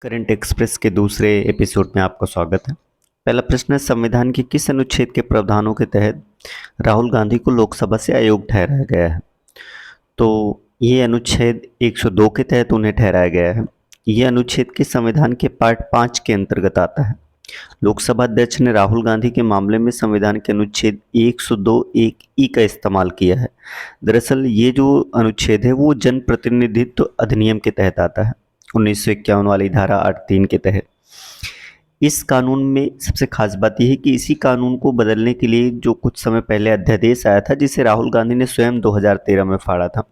Current express के दूसरे episode में आपका स्वागत है। पहला प्रश्न है, संविधान के किस अनुच्छेद के प्रावधानों के तहत राहुल गांधी को लोकसभा से अयोग्य ठहराया गया है? तो ये अनुच्छेद 102 के तहत उन्हें ठहराया गया है। ये अनुच्छेद के संविधान के पार्ट 5 के अंतर्गत आता है। लोकसभा अध्यक्ष ने राहुल गांधी के मामले में संविधान के अनुच्छेद 102 एक ई का इस्तेमाल किया है। दरअसल ये जो अनुच्छेद है वो जन प्रतिनिधित्व अधिनियम के तहत आता है, 1951 वाली धारा 8(3) के तहत। इस कानून में सबसे खास बात यह है कि इसी कानून को बदलने के लिए जो कुछ समय पहले अध्यादेश आया था, जिसे राहुल गांधी ने स्वयं 2013 में फाड़ा था,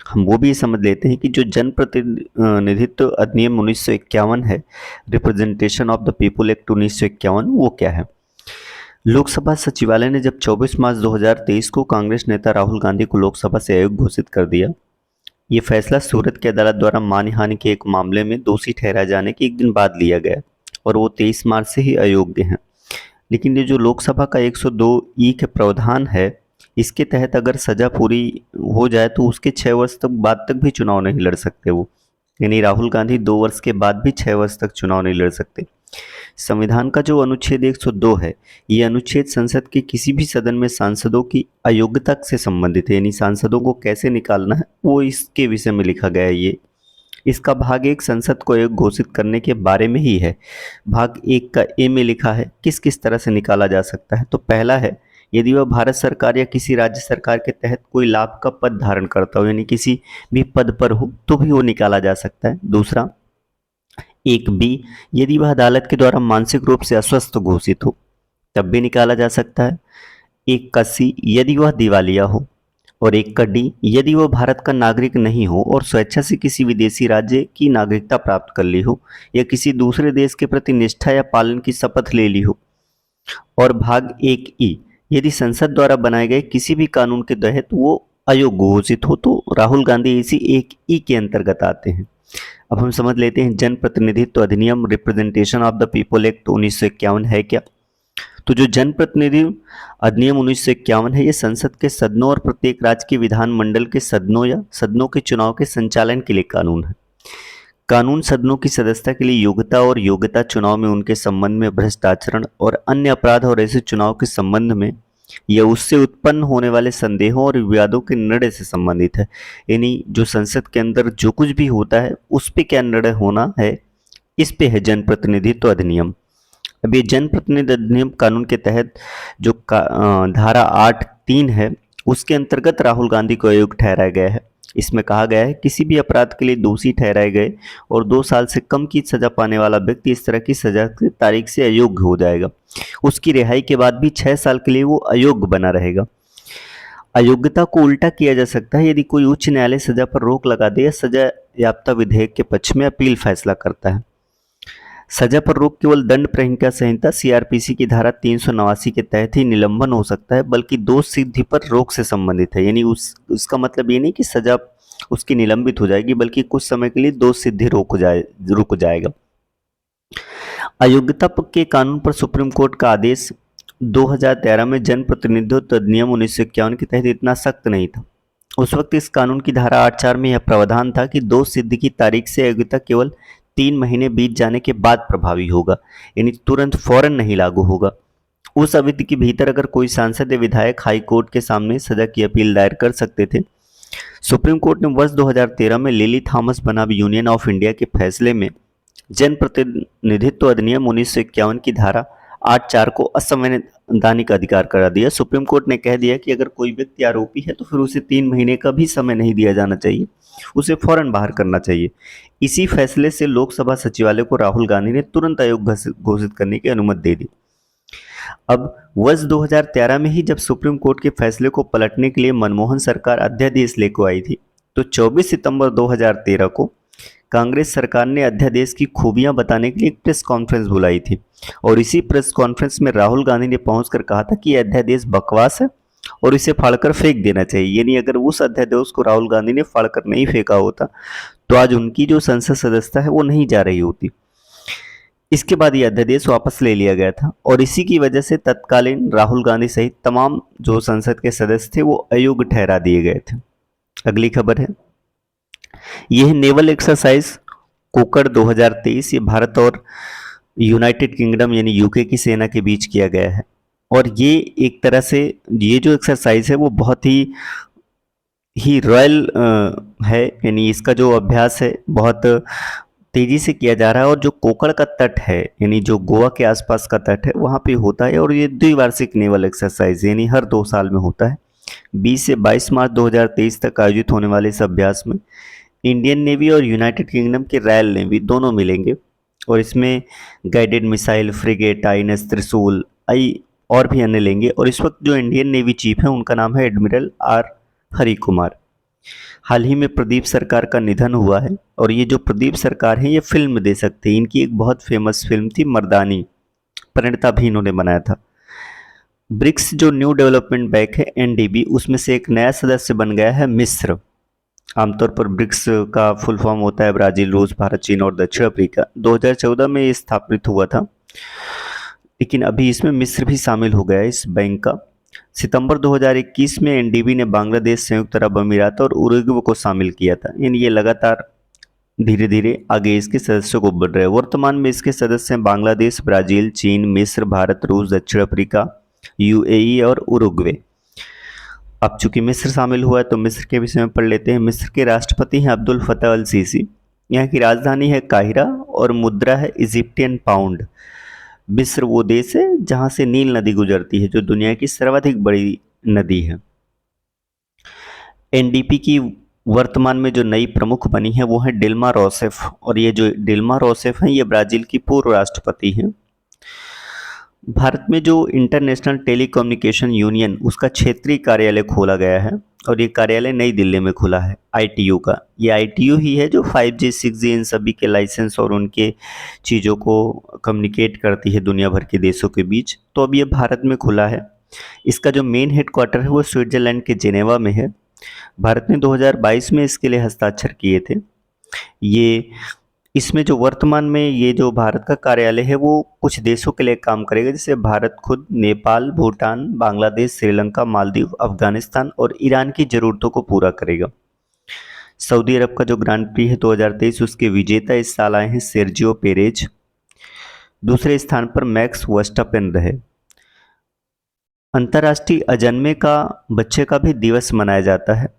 हम वो भी समझ लेते हैं कि जो जन प्रतिनिधित्व अधिनियम 1951 है, representation of the people act 1951, वो क्या है? लोकसभा सचिवालय ने जब 24 मार्च 2023 को कांग्रेस नेता राहुल गांधी को लोकसभा से अयोग्य घोषित कर दिया। ये फैसला सूरत की अदालत द्वारा मानहानि के एक मामले में दोषी ठहराए जाने के एक दिन बाद लिया गया और वो 23 मार्च से ही अयोग्य हैं। लेकिन ये जो लोकसभा का 102 ई के प्रावधान है, इसके तहत अगर सजा पूरी हो जाए तो उसके 6 वर्ष तक बाद तक भी चुनाव नहीं लड़ सकते वो, यानी राहुल गांधी 2 वर्ष के बाद भी 6 वर्ष तक चुनाव नहीं लड़ सकते। संविधान का जो अनुच्छेद 102 है, ये अनुच्छेद संसद के किसी भी सदन में सांसदों की अयोग्यता से संबंधित है, यानी सांसदों को कैसे निकालना है वो इसके विषय में लिखा गया है। ये इसका भाग 1 संसद को अयोग्य घोषित करने के बारे में ही है। भाग 1 का ए में लिखा है किस किस तरह से निकाला जा सकता है। तो पहला है, यदि वह भारत सरकार या किसी राज्य सरकार के तहत कोई लाभ का पद धारण करता हो, यानी किसी भी पद पर हो, तो भी वो निकाला जा सकता है। दूसरा, 1(b), यदि वह अदालत के द्वारा मानसिक रूप से अस्वस्थ घोषित हो, तब भी निकाला जा सकता है। 1(c), यदि वह दिवालिया हो। और 1(d), यदि वह भारत का नागरिक नहीं हो और स्वेच्छा से किसी विदेशी राज्य की नागरिकता प्राप्त कर ली हो या किसी दूसरे देश के प्रति निष्ठा या पालन की शपथ ले ली हो। और भाग 1(e), यदि संसद द्वारा बनाए गए किसी भी कानून के तहत वो अयोग्य घोषित हो, तो राहुल गांधी इसी 1(e) के अंतर्गत आते हैं। अब हम समझ लेते हैं जन प्रतिनिधित्व अधिनियम representation of the people act 1951 है क्या। तो जो जन प्रतिनिधि अधिनियम 1951 है, ये संसद के सदनों और प्रत्येक राज्य के विधानमंडल के सदनों या सदनों के चुनाव के संचालन के लिए कानून है। कानून सदनों की सदस्यता के लिए योग्यता और योग्यता चुनाव में उनके संबंध में भ्रष्टाचार और अन्य अपराध और ऐसे चुनाव के संबंध में या उससे उत्पन्न होने वाले संदेहों और विवादों के निर्णय से संबंधित है। यानी जो संसद के अंदर जो कुछ भी होता है उस पे क्या निर्णय होना है, इस पे है जन प्रतिनिधित्व अधिनियम। अब ये जन प्रतिनिधि अधिनियम कानून के तहत जो धारा 8(3) है, उसके अंतर्गत राहुल गांधी को अयोग्य ठहराया गया है। इसमें कहा गया है किसी भी अपराध के लिए दोषी ठहराए गए और 2 साल से कम की सजा पाने वाला व्यक्ति इस तरह की सजा की तारीख से अयोग्य हो जाएगा। उसकी रिहाई के बाद भी 6 साल के लिए वो अयोग्य बना रहेगा। अयोग्यता को उल्टा किया जा सकता है यदि कोई उच्च न्यायालय सजा पर रोक लगा दे या सजा याफ्ता विधेयक के पक्ष में अपील फैसला करता है। सजा पर रोक केवल दंड प्रहिंसा संहिता सीआरपीसी की धारा 389 के तहत ही निलंबन हो सकता है, बल्कि दोष सिद्धि पर रोक से संबंधित है। यानी उसका मतलब ये नहीं कि सजा उसकी निलंबित हो जाएगी, बल्कि कुछ समय के लिए दोष सिद्धि रुक जाएगा। अयोग्यता के कानून पर सुप्रीम कोर्ट का आदेश 2013 में जन प्रतिनिधित्व अधिनियम 1951 के तहत इतना सख्त नहीं था। उस वक्त इस कानून की धारा 8(4) में यह प्रावधान था कि दोष सिद्धि की तारीख से अयोग्यता केवल 3 महीने बीत जाने के बाद प्रभावी होगा, यानी तुरंत फौरन नहीं लागू होगा। उस अवधि के भीतर अगर कोई सांसद या विधायक हाई कोर्ट के सामने सजा की अपील दायर कर सकते थे। सुप्रीम कोर्ट ने वर्ष 2013 में लिली थॉमस बनाम यूनियन ऑफ इंडिया के फैसले में जन प्रतिनिधित्व अधिनियम 1951 की धारा 8(4) को असंवैधानिक अधिकार करा दिया। सुप्रीम कोर्ट ने कह दिया कि अगर कोई व्यक्ति आरोपी है तो फिर उसे 3 महीने का भी समय नहीं दिया जाना चाहिए, उसे फौरन बाहर करना चाहिए। इसी फैसले से लोकसभा सचिवालय को राहुल गांधी ने तुरंत अयोग्य घोषित करने की अनुमति दे दी। अब वर्ष 2013 में ही जब सुप्रीम कोर्ट के फैसले को पलटने के लिए मनमोहन सरकार अध्यादेश लेकर आई थी, तो 24 सितंबर 2013 को कांग्रेस सरकार ने अध्यादेश की खूबियां बताने के लिए एक प्रेस कॉन्फ्रेंस बुलाई थी और इसी प्रेस कॉन्फ्रेंस में राहुल गांधी ने पहुंचकर कहा था कि यह अध्यादेश बकवास है और इसे फाड़कर फेंक देना चाहिए। यानी अगर उस अध्यादेश को राहुल गांधी ने फाड़कर नहीं फेंका होता तो आज उनकी जो संसद सदस्यता है वो नहीं जा रही होती। इसके बाद यह अध्यादेश वापस ले लिया गया था और इसी की वजह से तत्कालीन राहुल गांधी सहित तमाम जो संसद के सदस्य थे वो अयोग्य ठहरा दिए गए थे। अगली खबर है, यह नेवल एक्सरसाइज कोकड़ 2023 ये भारत और यूनाइटेड किंगडम यानी यूके की सेना के बीच किया गया है। और ये एक तरह से ये जो एक्सरसाइज है वो बहुत ही रॉयल है, यानी इसका जो अभ्यास है बहुत तेजी से किया जा रहा है। और जो कोकड़ का तट है यानी जो गोवा के आसपास का तट है वहाँ पे होता है, और ये द्विवार्षिक नेवल एक्सरसाइज यानी हर 2 साल में होता है। 20 से 22 मार्च 2023 तक आयोजित होने वाले इस अभ्यास में इंडियन नेवी और यूनाइटेड किंगडम की रॉयल नेवी दोनों मिलेंगे, और इसमें गाइडेड मिसाइल, फ्रिगेट, आईएनएस त्रिशूल, और भी अन्य लेंगे। और इस वक्त जो इंडियन नेवी चीफ है उनका नाम है एडमिरल आर हरि कुमार। हाल ही में प्रदीप सरकार का निधन हुआ है, और ये जो प्रदीप सरकार है ये फिल्म दे सकते हैं, इनकी एक बहुत फेमस फिल्म थी मर्दानी, प्रणीता भी इन्होंने बनाया था। ब्रिक्स जो न्यू डेवलपमेंट बैंक है एनडीबी, उसमें से एक नया सदस्य बन गया है मिस्र। आमतौर पर ब्रिक्स का फुल फॉर्म होता है ब्राजील, रूस, भारत, चीन और दक्षिण अफ्रीका। 2014 में ये स्थापित हुआ था, लेकिन अभी इसमें मिस्र भी शामिल हो गया है इस बैंक का। सितंबर 2021 में एनडीबी ने बांग्लादेश, संयुक्त अरब अमीरात और उरुग्वे को शामिल किया था, यानी ये लगातार धीरे धीरे आगे इसके सदस्यों को बढ़ रहे हैं। वर्तमान में इसके सदस्य हैं बांग्लादेश, ब्राजील, चीन, मिस्र, भारत, रूस, दक्षिण अफ्रीका, यूएई और उरुग्वे। अब चूंकि मिस्र शामिल हुआ है तो मिस्र के विषय में पढ़ लेते हैं। मिस्र के राष्ट्रपति हैं अब्दुल फतह अल सीसी। यहाँ की राजधानी है काहिरा और मुद्रा है इजिप्टियन पाउंड। मिस्र वो देश है जहाँ से नील नदी गुजरती है, जो दुनिया की सर्वाधिक बड़ी नदी है। एनडीपी की वर्तमान में जो नई प्रमुख बनी है वो है डिल्मा रोसेफ, और ये जो डिल्मा रोसेफ हैं ये ब्राजील की पूर्व राष्ट्रपति हैं। भारत में जो इंटरनेशनल टेलीकम्युनिकेशन यूनियन उसका क्षेत्रीय कार्यालय खोला गया है, और ये कार्यालय नई दिल्ली में खुला है आईटीयू का। ये आईटीयू ही है जो 5G 6G इन सभी के लाइसेंस और उनके चीज़ों को कम्युनिकेट करती है दुनिया भर के देशों के बीच। तो अब ये भारत में खुला है। इसका जो मेन हेडक्वार्टर है वो स्विट्जरलैंड के जेनेवा में है। भारत ने 2022 में इसके लिए हस्ताक्षर किए थे। ये इसमें जो वर्तमान में ये जो भारत का कार्यालय है वो कुछ देशों के लिए काम करेगा, जैसे भारत खुद नेपाल, भूटान, बांग्लादेश, श्रीलंका, मालदीव, अफगानिस्तान और ईरान की ज़रूरतों को पूरा करेगा। सऊदी अरब का जो ग्रांड प्री है 2023 उसके विजेता इस साल आए हैं सेर्जियो पेरेज। दूसरे स्थान पर मैक्स वर्स्टापेन रहे। अंतर्राष्ट्रीय अजन्मे का बच्चे का भी दिवस मनाया जाता है,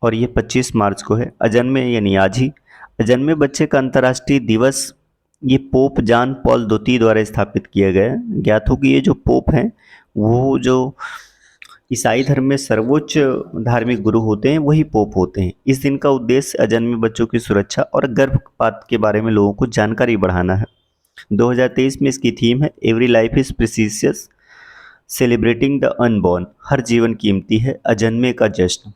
और ये 25 मार्च को है। अजन्मे यानी आज ही। अजन्मे बच्चे का अंतर्राष्ट्रीय दिवस ये पोप जॉन पॉल द्वितीय द्वारा स्थापित किया गया है। ज्ञात हो कि ये जो पोप हैं वो जो ईसाई धर्म में सर्वोच्च धार्मिक गुरु होते हैं वही पोप होते हैं। इस दिन का उद्देश्य अजन्मे बच्चों की सुरक्षा और गर्भपात के बारे में लोगों को जानकारी बढ़ाना है। 2023 में इसकी थीम है every life is precious, celebrating the unborn. हर जीवन कीमती है, अजन्मे का जश्न।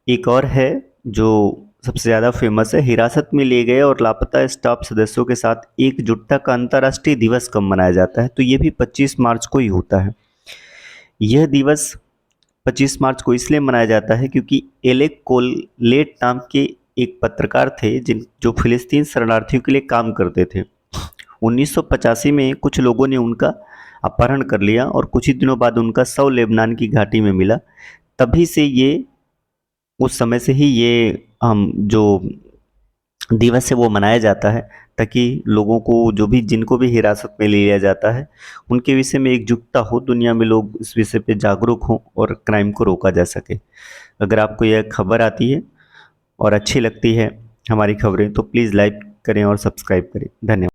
एक और है जो सबसे ज़्यादा फेमस है, हिरासत में लिए गए और लापता स्टाफ सदस्यों के साथ एकजुटता का अंतर्राष्ट्रीय दिवस कब मनाया जाता है, तो ये भी 25 मार्च को ही होता है। यह दिवस 25 मार्च को इसलिए मनाया जाता है क्योंकि एलेक कोलेट नाम के एक पत्रकार थे जो फिलिस्तीन शरणार्थियों के लिए काम करते थे। 1985 में कुछ लोगों ने उनका अपहरण कर लिया और कुछ ही दिनों बाद उनका शव लेबनान की घाटी में मिला। तभी से ये उस समय से ही ये हम जो दिवस है वो मनाया जाता है, ताकि लोगों को जो भी जिनको भी हिरासत में लिया जाता है उनके विषय में एकजुटता हो, दुनिया में लोग इस विषय पे जागरूक हों और क्राइम को रोका जा सके। अगर आपको यह खबर आती है और अच्छी लगती है हमारी खबरें तो प्लीज़ लाइक करें और सब्सक्राइब करें। धन्यवाद।